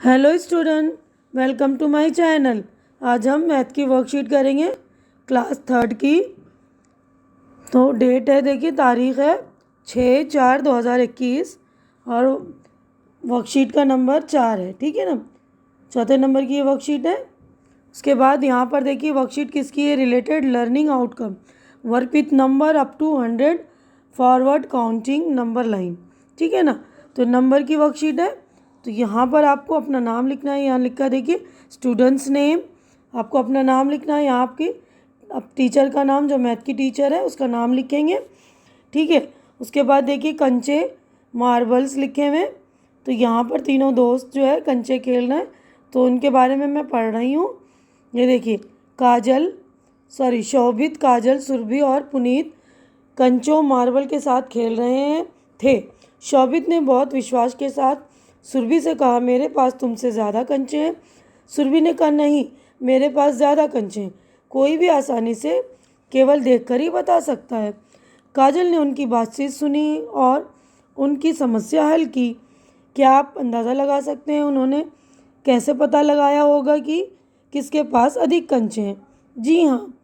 Hello student, welcome to my channel. आज हम math की वर्कशीट करेंगे क्लास थर्ड की। तो डेट है, देखिए तारीख़ है 6/4/2021 और वर्कशीट का नंबर 4 है। ठीक है ना, चौथे नंबर की ये वर्कशीट है। उसके बाद यहाँ पर देखिए वर्कशीट किसकी है, related learning outcome, work with number up to 100, forward counting number line. ठीक है ना, तो नंबर की वर्कशीट है। तो यहाँ पर आपको अपना नाम लिखना है। यहाँ लिखा देखिए स्टूडेंट्स नेम, आपको अपना नाम लिखना है। यहाँ आपकी अब टीचर का नाम, जो मैथ की टीचर है उसका नाम लिखेंगे। ठीक है, उसके बाद देखिए कंचे मार्बल्स लिखे हुए। तो यहाँ पर तीनों दोस्त जो है कंचे खेल रहे हैं, तो उनके बारे में मैं पढ़ रही हूँ। ये देखिए शोभित, काजल, सुरभि और पुनीत कंचों मार्बल के साथ खेल रहे थे। शोभित ने बहुत विश्वास के साथ सुरभि से कहा, मेरे पास तुमसे ज़्यादा कंचे हैं। सुरभि ने कहा, नहीं, मेरे पास ज़्यादा कंचे हैं। कोई भी आसानी से केवल देखकर ही बता सकता है। काजल ने उनकी बातचीत सुनी और उनकी समस्या हल की। क्या आप अंदाज़ा लगा सकते हैं उन्होंने कैसे पता लगाया होगा कि किसके पास अधिक कंचे हैं? जी हाँ,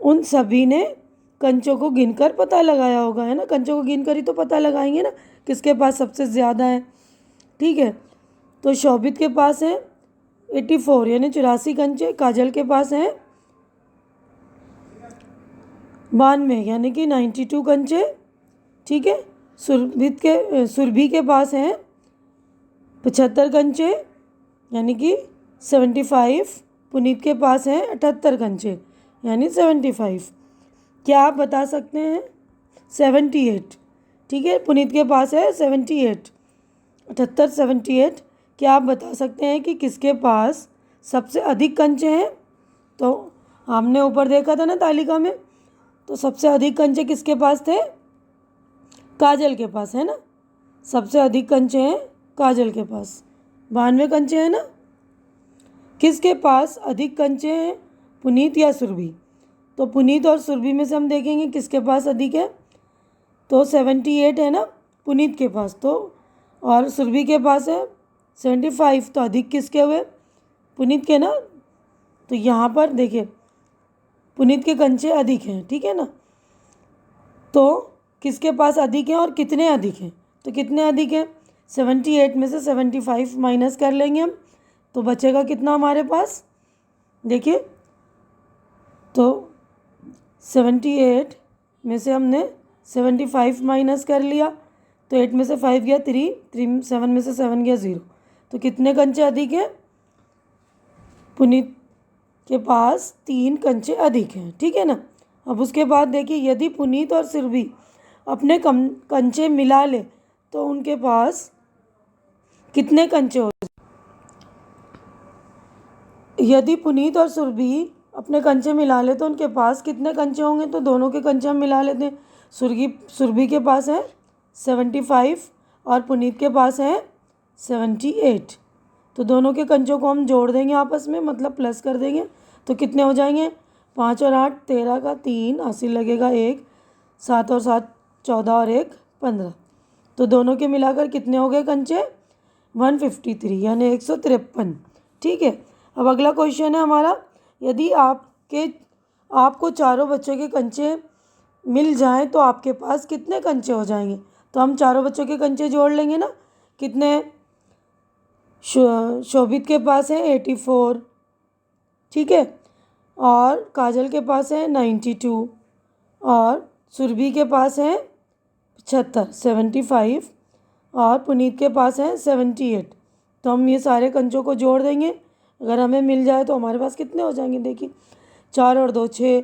उन सभी ने कंचों को गिनकर पता लगाया होगा, है ना। कंचों को गिनकर ही तो पता लगाएंगे ना किसके पास सबसे ज़्यादा है। ठीक है, तो शोभित के पास है 84 यानी 84 कंचे। काजल के पास हैं 92 यानी कि 92 कंचे। ठीक है, सुरभि के पास हैं 75 कंचे यानी कि 75। पुनीत के पास हैं 78 कंचे यानी 75। क्या आप बता सकते हैं? 78। ठीक है, पुनीत के पास है 78, 78, 78। क्या आप बता सकते हैं कि किसके पास सबसे अधिक कंचे हैं? तो हमने ऊपर देखा था ना तालिका में, तो सबसे अधिक कंचे किसके पास थे? काजल के पास, है ना। सबसे अधिक कंचे हैं काजल के पास, 92 कंचे हैं ना। किसके पास अधिक कंचे हैं, पुनीत या सुरभि? तो पुनीत और सुरभि में से हम देखेंगे किसके पास अधिक है। तो 78 है ना पुनीत के पास, तो और सुरभि के पास है 75। तो अधिक किसके हुए? पुनीत के ना। तो यहाँ पर देखिए पुनीत के कंचे अधिक हैं। ठीक है ना, तो किसके पास अधिक हैं और कितने अधिक हैं? तो कितने अधिक हैं? 78 में से 75 माइनस कर लेंगे हम, तो बचेगा कितना हमारे पास? देखिए, तो 78 में से हमने 75 माइनस कर लिया, तो 8 में से 5 गया 3, 7 में से 7 गया 0। तो कितने कंचे अधिक हैं? पुनीत के पास 3 कंचे अधिक हैं। ठीक है ना। अब उसके बाद देखिए, यदि पुनीत और सुरभि अपने कंचे मिला ले तो उनके पास कितने कंचे हो? यदि पुनीत और सुरभि अपने कंचे मिला ले तो उनके पास कितने कंचे होंगे? तो दोनों के कंचे हम मिला लेते हैं। सुरभि के पास है 75 और पुनीत के पास है 78। तो दोनों के कंचों को हम जोड़ देंगे आपस में, मतलब प्लस कर देंगे। तो कितने हो जाएंगे? 5 और 8 13 का 3, 80 लगेगा 1, 7 और 7 14 और 1 15। तो दोनों के मिलाकर कितने हो गए कंचे? 153 यानी 153। ठीक है, अब अगला क्वेश्चन है हमारा, यदि आपको चारों बच्चों के कंचे मिल जाएं तो आपके पास कितने कंचे हो जाएंगे? तो हम चारों बच्चों के कंचे जोड़ लेंगे ना। कितने? शोभित के पास है 84, ठीक है, और काजल के पास है 92 और सुरभि के पास है 75, 75 और पुनीत के पास है 78। तो हम ये सारे कंचों को जोड़ देंगे, अगर हमें मिल जाए तो हमारे पास कितने हो जाएंगे? देखिए 4 और 2 6,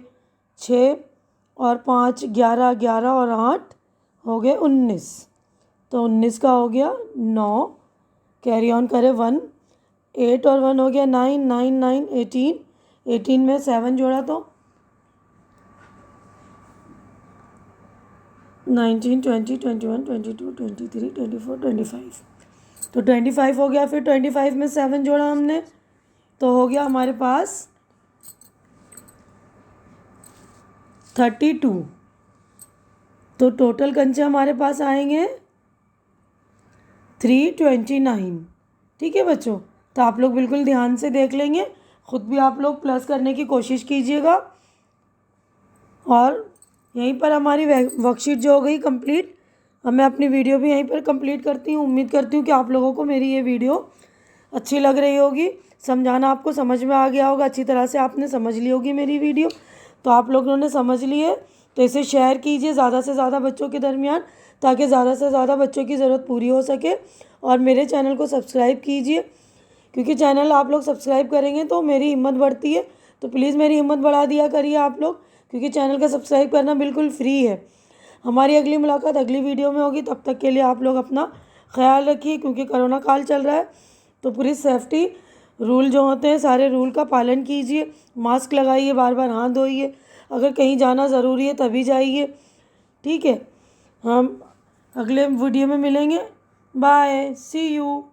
6 और 5 11, 11 और 8 हो गए 19। तो 19 का हो गया 9, कैरी ऑन करें 1, 8 और 1 हो गया 9, 9 9 18, 18 में 7 जोड़ा तो 19, 20, 21, 22, 23, 24, 25। तो 25 हो गया। फिर 25 में 7 जोड़ा हमने, तो हो गया हमारे पास 32। तो टोटल कंचे हमारे पास आएंगे 329। ठीक है बच्चों, तो आप लोग बिल्कुल ध्यान से देख लेंगे, ख़ुद भी आप लोग प्लस करने की कोशिश कीजिएगा। और यहीं पर हमारी वर्कशीट जो हो गई कंप्लीट। अब मैं अपनी वीडियो भी यहीं पर कंप्लीट करती हूँ। उम्मीद करती हूँ कि आप लोगों को मेरी ये वीडियो अच्छी लग रही होगी, समझाना आपको समझ में आ गया होगा, अच्छी तरह से आपने समझ ली होगी मेरी वीडियो। तो आप लोगों ने समझ ली है तो इसे शेयर कीजिए ज़्यादा से ज़्यादा बच्चों के दरमियान, ताकि ज़्यादा से ज़्यादा बच्चों की ज़रूरत पूरी हो सके। और मेरे चैनल को सब्सक्राइब कीजिए, क्योंकि चैनल आप लोग सब्सक्राइब करेंगे तो मेरी हिम्मत बढ़ती है। तो प्लीज़ मेरी हिम्मत बढ़ा दिया करिए आप लोग, क्योंकि चैनल का सब्सक्राइब करना बिल्कुल फ्री है। हमारी अगली मुलाकात अगली वीडियो में होगी, तब तक के लिए आप लोग अपना ख्याल रखिए, क्योंकि कोरोना काल चल रहा है। तो पूरी सेफ्टी रूल जो होते हैं सारे रूल का पालन कीजिए, मास्क लगाइए, बार बार हाथ धोइए, अगर कहीं जाना ज़रूरी है तभी जाइए। ठीक है, हम अगले वीडियो में मिलेंगे। Bye, see you.